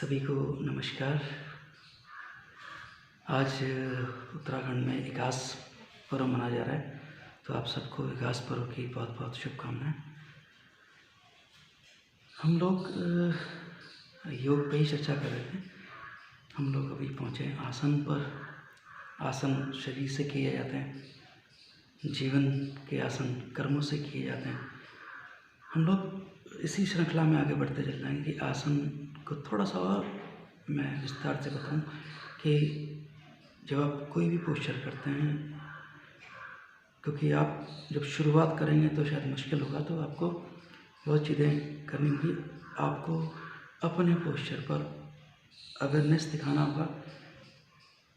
सभी को नमस्कार। आज उत्तराखंड में इगास पर्व मनाया जा रहा है, तो आप सबको इगास पर्व की बहुत बहुत शुभकामनाएं। हम लोग योग पे ही चर्चा कर रहे थे। हम लोग अभी पहुँचे आसन पर। आसन शरीर से किए जाते हैं, जीवन के आसन कर्मों से किए जाते हैं। हम लोग इसी श्रृंखला में आगे बढ़ते चल जाएंगे कि आसन को थोड़ा सा और मैं विस्तार से बताऊं कि जब आप कोई भी पोस्चर करते हैं, क्योंकि आप जब शुरुआत करेंगे तो शायद मुश्किल होगा, तो आपको बहुत चीज़ें करनी होगी। आपको अपने पोस्चर पर अवेयरनेस दिखाना होगा,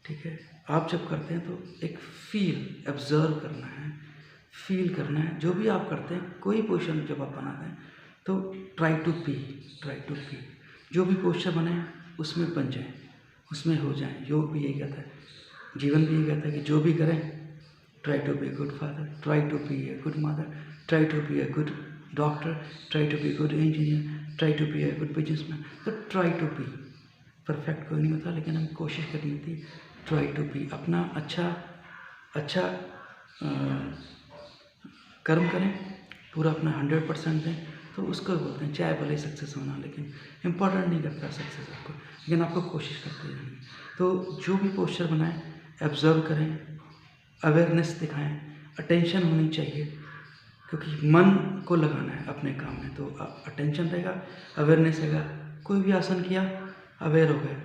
ठीक है। आप जब करते हैं तो एक फील ऑब्जर्व करना है, फील करना है जो भी आप करते हैं। कोई पोस्चर जब आप बनाते हैं तो ट्राई टू बी जो भी पोस्चर बने उसमें बन जाए, उसमें हो जाए। योग भी यही कहता है, जीवन भी यही कहता है कि जो भी करें, try to be good father, try to be a good mother, try to be a good doctor, try to be good engineer, try to be a good businessman. तो ट्राई टू बी, परफेक्ट कोई नहीं होता, लेकिन हमें कोशिश करनी होती है ट्राई टू बी। अपना अच्छा कर्म करें, पूरा अपना 100% दें, तो उसको बोलते हैं। चाहे भले सक्सेस होना, लेकिन इम्पोर्टेंट नहीं करता सक्सेस आपको, लेकिन आपको कोशिश करते रहनी। तो जो भी पोस्चर बनाएं, ऑब्जर्व करें, अवेयरनेस दिखाएं, अटेंशन होनी चाहिए, क्योंकि मन को लगाना है अपने काम में। तो अटेंशन रहेगा, अवेयरनेस रहेगा। कोई भी आसन किया, अवेयर हो गए।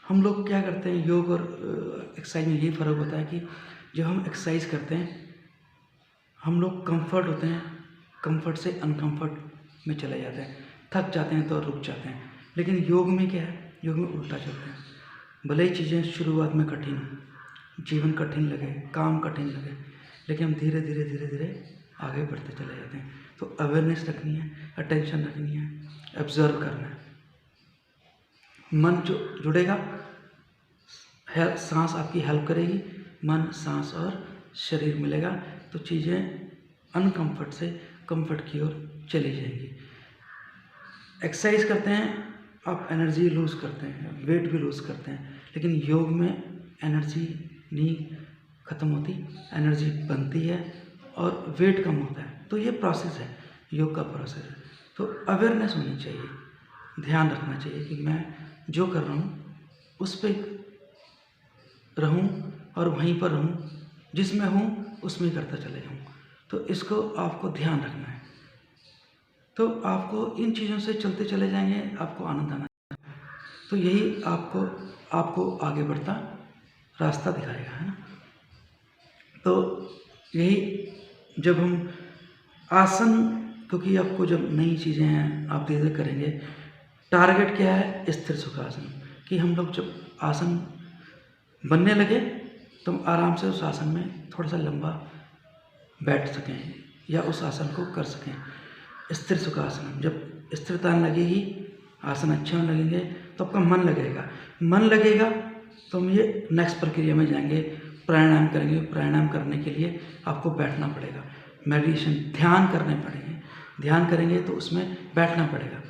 हम लोग क्या करते हैं, योग और एक्सरसाइज में यही फ़र्क होता है कि जब हम एक्सरसाइज करते हैं हम लोग कंफर्ट होते हैं, कंफर्ट से अनकंफर्ट में चले जाते हैं, थक जाते हैं तो रुक जाते हैं। लेकिन योग में क्या है, योग में उल्टा चलते हैं। भले ही चीज़ें शुरुआत में कठिन हो, जीवन कठिन लगे, काम कठिन लगे, लेकिन हम धीरे धीरे आगे बढ़ते चले जाते हैं। तो अवेयरनेस रखनी है, अटेंशन रखनी है, ऑब्जर्व करना है। मन जो जुड़ेगा, सांस आपकी हेल्प करेगी, मन, सांस और शरीर मिलेगा, तो चीज़ें अनकंफर्ट से कंफर्ट की ओर चली जाएंगी। एक्सरसाइज करते हैं, आप एनर्जी लूज़ करते हैं, वेट भी लूज़ करते हैं, लेकिन योग में एनर्जी नहीं ख़त्म होती, एनर्जी बनती है और वेट कम होता है। तो ये प्रोसेस है, योग का प्रोसेस है। तो अवेयरनेस होनी चाहिए, ध्यान रखना चाहिए कि मैं जो कर रहा हूँ उस पर रहूं और वहीं पर रहूं, जिसमें हूं उसमें करता चले जाऊं। तो इसको आपको ध्यान रखना है। तो आपको इन चीज़ों से चलते चले जाएंगे, आपको आनंद आना है। तो यही आपको आगे बढ़ता रास्ता दिखाएगा, है ना। तो यही जब हम आसन, क्योंकि आपको जब नई चीज़ें हैं आप धीरे धीरे करेंगे। टारगेट क्या है, स्थिर सुखासन, कि हम लोग जब आसन बनने लगे तो हम आराम से उस आसन में थोड़ा सा लंबा बैठ सकें या उस आसन को कर सकें। स्थिर सुखासन, जब स्थिरता लगेगी, आसन अच्छे होने लगेंगे, तो आपका मन लगेगा तो हम ये नेक्स्ट प्रक्रिया में जाएंगे, प्राणायाम करेंगे। प्राणायाम करने के लिए आपको बैठना पड़ेगा, मेडिटेशन, ध्यान करने पड़ेंगे। ध्यान करेंगे तो उसमें बैठना पड़ेगा,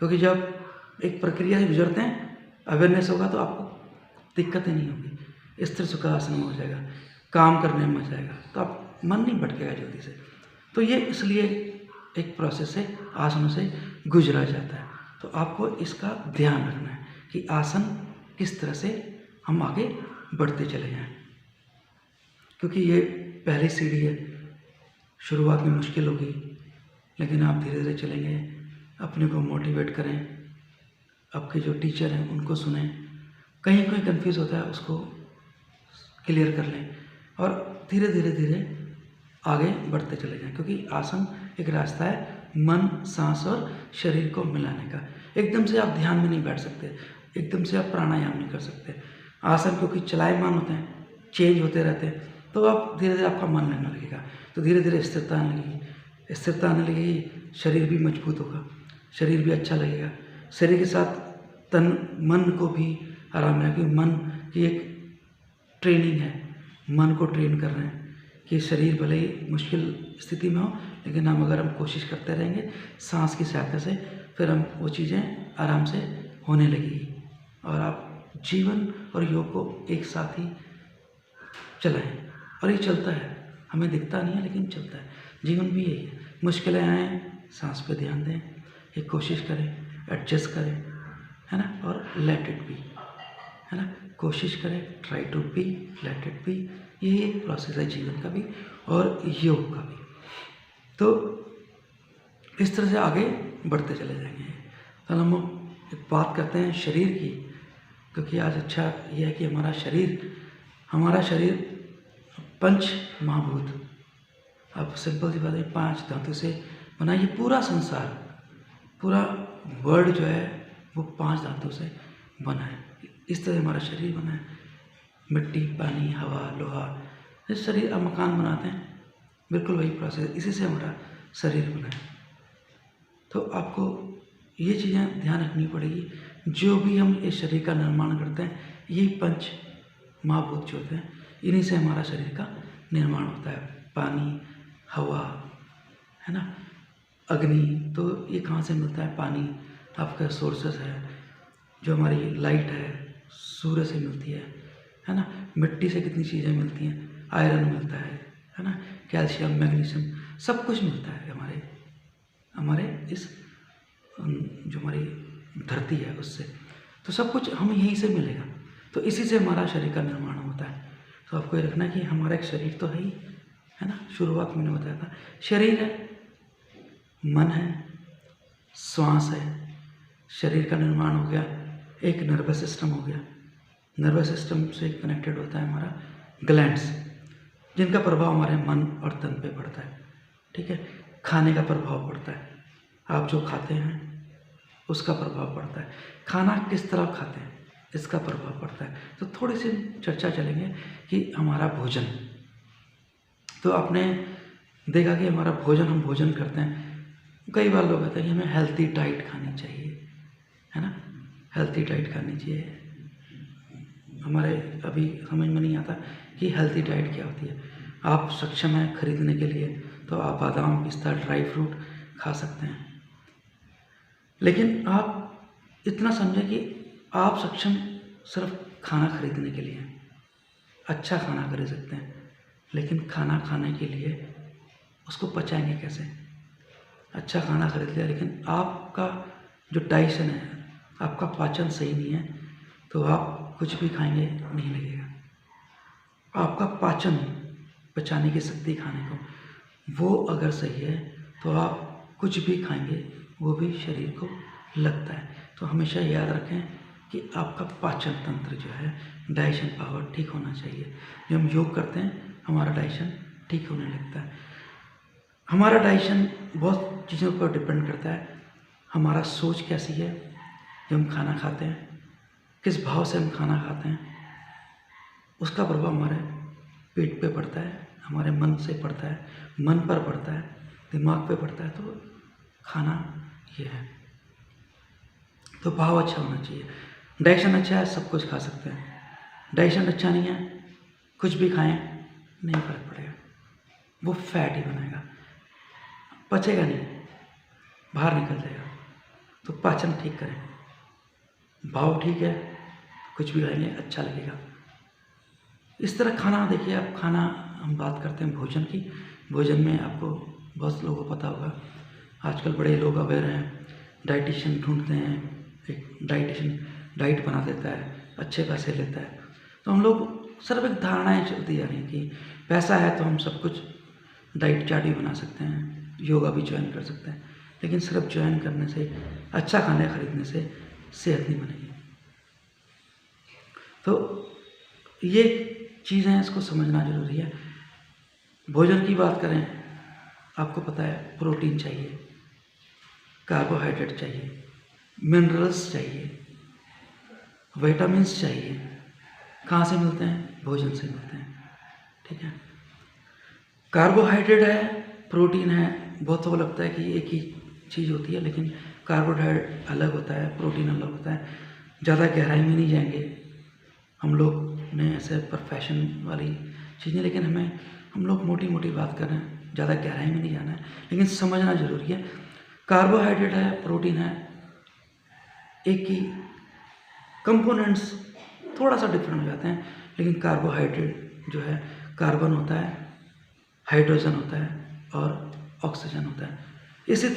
क्योंकि जब एक प्रक्रिया से गुजरते हैं, अवेयरनेस होगा तो आपको दिक्कतें नहीं होगी। स्थिर सुखासन में हो जाएगा, काम करने में हो जाएगा, तो आप मन नहीं भटकेगा जल्दी से। तो ये इसलिए एक प्रोसेस से, आसनों से गुजरा जाता है। तो आपको इसका ध्यान रखना है कि आसन किस तरह से हम आगे बढ़ते चले जाएं, क्योंकि ये पहली सीढ़ी है। शुरुआत में मुश्किल होगी, लेकिन आप धीरे धीरे चलेंगे। अपने को मोटिवेट करें, आपके जो टीचर हैं उनको सुने, कहीं कोई कंफ्यूज होता है उसको क्लियर कर लें और धीरे धीरे आगे बढ़ते चले जाएं, क्योंकि आसन एक रास्ता है मन, सांस और शरीर को मिलाने का। एकदम से आप ध्यान में नहीं बैठ सकते, एकदम से आप प्राणायाम नहीं कर सकते। आसन क्योंकि चलायमान होते हैं, चेंज होते रहते हैं, तो आप धीरे धीरे आपका मन लगने लगेगा, तो धीरे धीरे स्थिरता आने लगेगी, शरीर भी मजबूत होगा, शरीर भी अच्छा लगेगा। शरीर के साथ तन मन को भी आराम मिलेगा, क्योंकि मन की एक ट्रेनिंग है, मन को ट्रेन कर रहे हैं कि शरीर भले ही मुश्किल स्थिति में हो, लेकिन हम कोशिश करते रहेंगे सांस की सहायता से, फिर हम वो चीज़ें आराम से होने लगेगी और आप जीवन और योग को एक साथ ही चलाएं। और ये चलता है, हमें दिखता नहीं है लेकिन चलता है। जीवन भी यही है, मुश्किलें आएँ सांस पे ध्यान दें, एक कोशिश करें, एडजस्ट करें, है ना, और लेट इट बी, है ना, कोशिश करें, try to be, let it be. यही एक प्रोसेस है जीवन का भी और योग का भी। तो इस तरह से आगे बढ़ते चले जाएंगे। तो हम एक बात करते हैं शरीर की, क्योंकि आज अच्छा यह है कि हमारा शरीर पंच महाभूत, अब सिंपल सी बात है, 5 धातु से बना ये पूरा संसार, पूरा वर्ल्ड जो है वो 5 धातु से बना है। इस तरह हमारा शरीर बना है, मिट्टी, पानी, हवा, लोहा। इस शरीर अब मकान बनाते हैं, बिल्कुल वही प्रोसेस, इसी से हमारा शरीर बना है। तो आपको ये चीज़ें ध्यान रखनी पड़ेगी। जो भी हम इस शरीर का निर्माण करते हैं, यही पंच महाभूत जो होते हैं, इन्हीं से हमारा शरीर का निर्माण होता है। पानी, हवा, है ना, अग्नि, तो ये कहाँ से मिलता है? पानी आपका सोर्सेस है। जो हमारी लाइट है सूर्य से मिलती है ना। मिट्टी से कितनी चीज़ें मिलती हैं, आयरन मिलता है ना, कैल्शियम, मैग्नीशियम, सब कुछ मिलता है हमारे इस जो हमारी धरती है उससे। तो सब कुछ हमें यहीं से मिलेगा। तो इसी से हमारा शरीर का निर्माण होता है। तो आपको ये रखना कि हमारा एक शरीर तो है ही, है ना। शुरुआत मैंने बताया था, शरीर है, मन है, श्वास है, शरीर का निर्माण हो गया, एक नर्वस सिस्टम हो गया। नर्वस सिस्टम से कनेक्टेड होता है हमारा ग्लैंड्स, जिनका प्रभाव हमारे मन और तन पे पड़ता है। ठीक है, खाने का प्रभाव पड़ता है, आप जो खाते हैं उसका प्रभाव पड़ता है। खाना किस तरह खाते हैं इसका प्रभाव पड़ता है। तो थोड़ी सी चर्चा चलेंगे कि हमारा भोजन, तो आपने देखा कि हमारा भोजन, हम भोजन करते हैं, कई बार लोग कहते हैं कि हमें हेल्थी डाइट खानी चाहिए, है ना, हेल्थी डाइट खानी चाहिए। हमारे अभी समझ में नहीं आता कि हेल्थी डाइट क्या होती है। आप सक्षम हैं खरीदने के लिए तो आप बादाम, पिस्ता, ड्राई फ्रूट खा सकते हैं, लेकिन आप इतना समझें कि आप सक्षम सिर्फ खाना खरीदने के लिए, अच्छा खाना खरीद सकते हैं, लेकिन खाना खाने के लिए उसको पचाएंगे कैसे? अच्छा खाना खरीद लिया लेकिन आपका जो डाइजेशन है, आपका पाचन सही नहीं है, तो आप कुछ भी खाएंगे नहीं लगेगा। आपका पाचन, पचाने की शक्ति खाने को, वो अगर सही है तो आप कुछ भी खाएंगे वो भी शरीर को लगता है। तो हमेशा याद रखें कि आपका पाचन तंत्र जो है, डाइजेशन पावर ठीक होना चाहिए। जब हम योग करते हैं हमारा डाइजेशन ठीक होने लगता है। हमारा डाइजेशन बहुत चीज़ों पर डिपेंड करता है। हमारा सोच कैसी है, जब हम खाना खाते हैं किस भाव से हम खाना खाते हैं, उसका प्रभाव हमारे पेट पे पड़ता है, हमारे मन से पड़ता है, मन पर पड़ता है, दिमाग पे पड़ता है। तो खाना ये है, तो भाव अच्छा होना चाहिए। डाइजेशन अच्छा है, सब कुछ खा सकते हैं। डाइजेशन अच्छा नहीं है, कुछ भी खाएं नहीं फर्क पड़ेगा, वो फैट ही बनाएगा, पचेगा नहीं, बाहर निकल जाएगा। तो पाचन ठीक करें, भाव ठीक है, कुछ भी खाएंगे अच्छा लगेगा। इस तरह खाना देखिए, आप खाना, हम बात करते हैं भोजन की। भोजन में आपको बहुत लोगों को पता होगा, आजकल बड़े लोग अवेयर हैं, डाइटिशियन ढूंढते हैं, एक डाइटिशियन डाइट बना देता है, अच्छे पैसे लेता है। तो हम लोग सिर्फ एक धारणाएँ चलती जा रही हैं कि पैसा है तो हम सब कुछ डाइट चार्ट भी बना सकते हैं, योगा भी ज्वाइन कर सकते हैं, लेकिन सिर्फ ज्वाइन करने से, अच्छा खाने खरीदने से सेहत नहीं बनेगी। तो ये चीज़ें हैं, इसको समझना ज़रूरी है। भोजन की बात करें, आपको पता है प्रोटीन चाहिए, कार्बोहाइड्रेट चाहिए, मिनरल्स चाहिए, विटामिन्स चाहिए। कहाँ से मिलते हैं? भोजन से मिलते हैं। ठीक है, कार्बोहाइड्रेट है, प्रोटीन है। बहुतों को लगता है कि एक ही चीज़ होती है, लेकिन कार्बोहाइड्रेट अलग होता है, प्रोटीन अलग होता है। ज़्यादा गहराई में नहीं जाएंगे हम लोग ने, ऐसे प्रोफेशन वाली चीज़ें, लेकिन हम लोग मोटी मोटी बात कर रहे हैं, ज़्यादा गहराई में नहीं जाना है, लेकिन समझना ज़रूरी है। कार्बोहाइड्रेट है, प्रोटीन है, एक ही कंपोनेंट्स थोड़ा सा डिफरेंट हो जाते हैं, लेकिन कार्बोहाइड्रेट जो है कार्बन होता है, हाइड्रोजन होता है और ऑक्सीजन होता है। इसी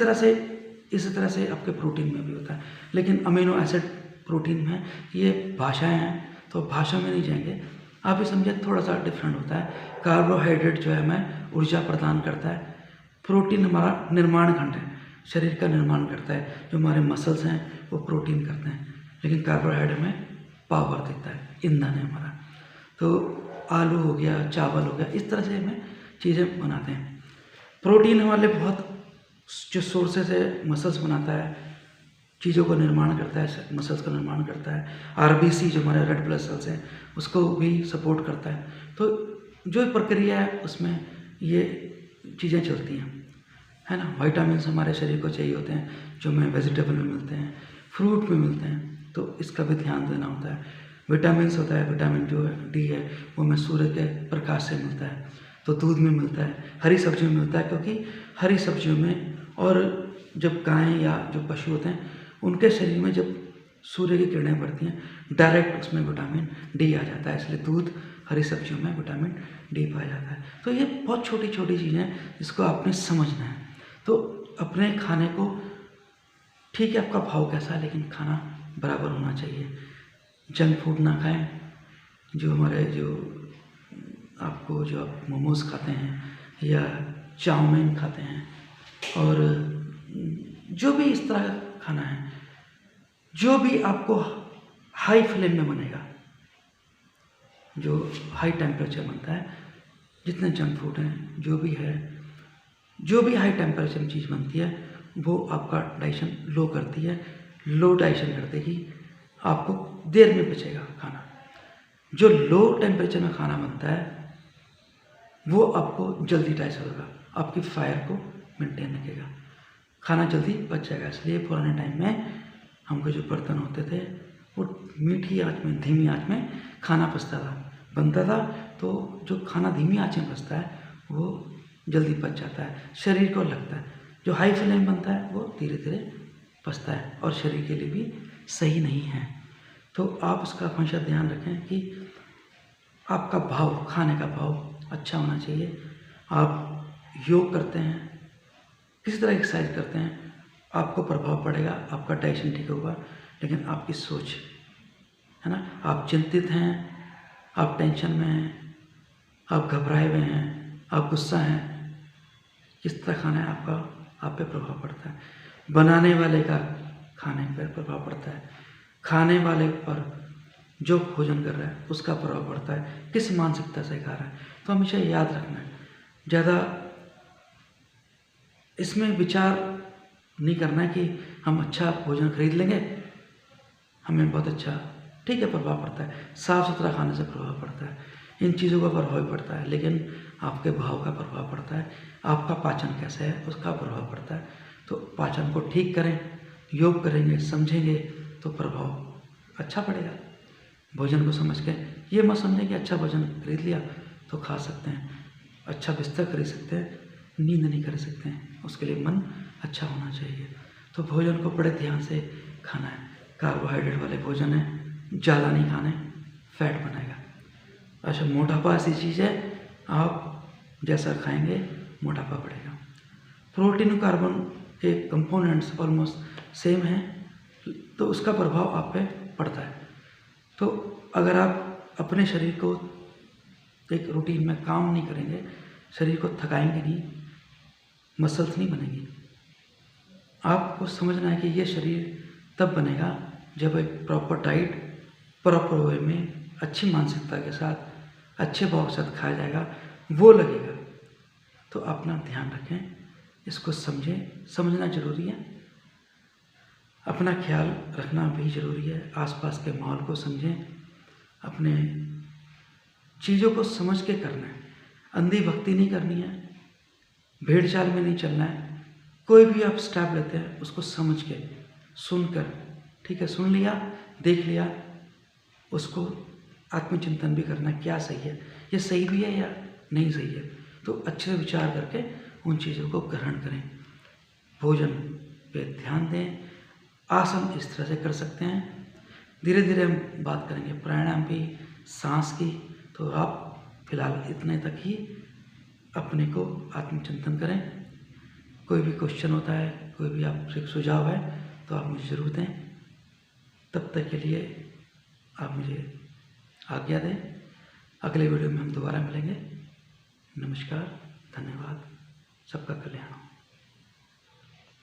तरह से आपके प्रोटीन में भी होता है, लेकिन अमीनो एसिड प्रोटीन में ये भाषाएं हैं तो भाषा में नहीं जाएंगे। आप ये समझिए थोड़ा सा डिफरेंट होता है। कार्बोहाइड्रेट जो है हमें ऊर्जा प्रदान करता है, प्रोटीन हमारा निर्माण खंड है, शरीर का निर्माण करता है, जो हमारे मसल्स हैं वो प्रोटीन करते हैं, लेकिन कार्बोहाइड्रेट हमें पावर देता है, ईंधन है हमारा। तो आलू हो गया, चावल हो गया, इस तरह से हमें चीज़ें बनाते हैं। प्रोटीन हमारे लिए बहुत जो सोर्सेस है, मसल्स बनाता है, चीज़ों को निर्माण करता है, मसल्स का निर्माण करता है। आरबीसी जो हमारे रेड ब्लड सेल्स हैं उसको भी सपोर्ट करता है। तो जो प्रक्रिया है उसमें ये चीज़ें चलती हैं, है ना। विटामिन्स हमारे शरीर को चाहिए होते हैं, जो हमें वेजिटेबल में मिलते हैं, फ्रूट में मिलते हैं, तो इसका भी ध्यान देना होता है। विटामिन्स होता है, विटामिन जो है डी है वो हमें सूर्य के प्रकाश से मिलता है, तो दूध में मिलता है, हरी सब्जियों में मिलता है, क्योंकि हरी सब्जियों में और जब गायें या जो पशु होते हैं उनके शरीर में जब सूर्य की किरणें पड़ती हैं डायरेक्ट उसमें विटामिन डी आ जाता है, इसलिए दूध, हरी सब्जियों में विटामिन डी पाया जाता है। तो ये बहुत छोटी छोटी चीज़ें हैं जिसको आपने समझना है। तो अपने खाने को, ठीक है आपका भाव कैसा है, लेकिन खाना बराबर होना चाहिए। जंक फूड ना खाएं, जो हमारे जो आप मोमोज़ खाते हैं या चाउमीन खाते हैं और जो भी इस तरह का खाना है, जो भी आपको हाई फ्लेम में बनेगा, जो हाई टेम्परेचर बनता है, जितने जंक फूड हैं, जो भी है, जो भी हाई टेम्परेचर में चीज़ बनती है वो आपका डाइजेशन लो करती है, लो डाइजेशन कर देगी, आपको देर में पचेगा खाना। जो लो टेम्परेचर में खाना बनता है वो आपको जल्दी डाइजेस्ट होगा, आपकी फायर को मेंटेन रखेगा, खाना जल्दी पच जाएगा। इसलिए पुराने टाइम में हमको जो बर्तन होते थे वो मीठी आंच में, धीमी आंच में खाना बनता था। तो जो खाना धीमी आंच में पचता है वो जल्दी पच जाता है, शरीर को लगता है। जो हाई फ्लेम बनता है वो धीरे धीरे पचता है और शरीर के लिए भी सही नहीं है। तो आप उसका हमेशा ध्यान रखें कि आपका भाव, खाने का भाव अच्छा होना चाहिए। आप योग करते हैं, किसी तरह एक्सरसाइज करते हैं, आपको प्रभाव पड़ेगा, आपका डाइजेशन ठीक होगा, लेकिन आपकी सोच है ना, आप चिंतित हैं, आप टेंशन में हैं, आप घबराए हुए हैं, आप गुस्सा हैं, किस तरह खाना है आपका, आप पे प्रभाव पड़ता है। बनाने वाले का खाने पर प्रभाव पड़ता है, खाने वाले पर जो भोजन कर रहा है उसका प्रभाव पड़ता है, किस मानसिकता से खा रहा है। तो हमेशा याद रखना है, ज़्यादा इसमें विचार नहीं करना है कि हम अच्छा भोजन खरीद लेंगे, हमें बहुत अच्छा, ठीक है प्रभाव पड़ता है, साफ़ सुथरा खाने से प्रभाव पड़ता है, इन चीज़ों का प्रभाव पड़ता है, लेकिन आपके भाव का प्रभाव पड़ता है, आपका पाचन कैसे है उसका प्रभाव पड़ता है। तो पाचन को ठीक करें, योग करेंगे, समझेंगे तो प्रभाव अच्छा पड़ेगा। भोजन को समझ के ये मत समझें कि अच्छा भोजन खरीद लिया तो खा सकते हैं, अच्छा बिस्तर खरीद सकते हैं, नींद नहीं कर सकते हैं, उसके लिए मन अच्छा होना चाहिए। तो भोजन को बड़े ध्यान से खाना है, कार्बोहाइड्रेट वाले भोजन है ज़्यादा नहीं खाने, फैट बनाएगा। अच्छा, मोटापा ऐसी चीज़ है, आप जैसा खाएंगे मोटापा बढ़ेगा। प्रोटीन और कार्बन के कंपोनेंट्स ऑलमोस्ट सेम हैं, तो उसका प्रभाव आप पे पड़ता है। तो अगर आप अपने शरीर को एक रूटीन में काम नहीं करेंगे, शरीर को थकाएंगे नहीं, मसल्स नहीं बनेंगी। आपको समझना है कि ये शरीर तब बनेगा जब एक प्रॉपर डाइट, प्रॉपर वे में, अच्छी मानसिकता के साथ, अच्छे भाव के साथ खाया जाएगा, वो लगेगा। तो अपना ध्यान रखें, इसको समझें, समझना ज़रूरी है, अपना ख्याल रखना भी ज़रूरी है, आसपास के माहौल को समझें, अपने चीज़ों को समझ के करना है, अंधी भक्ति नहीं करनी है, भेड़ चाल में नहीं चलना है। कोई भी आप स्टेप लेते हैं उसको समझ के, सुनकर, ठीक है, सुन लिया, देख लिया, उसको आत्मचिंतन भी करना, क्या सही है, ये सही भी है या नहीं सही है, तो अच्छे से विचार करके उन चीज़ों को ग्रहण करें। भोजन पे ध्यान दें, आसन इस तरह से कर सकते हैं, धीरे धीरे हम बात करेंगे प्राणायाम की, सांस की। तो आप फिलहाल इतने तक ही अपने को आत्मचिंतन करें। कोई भी क्वेश्चन होता है, कोई भी आपसे सुझाव है तो आप मुझे ज़रूर दें। तब तक के लिए आप मुझे आज्ञा दें। अगले वीडियो में हम दोबारा मिलेंगे। नमस्कार, धन्यवाद, सबका कल्याण हो।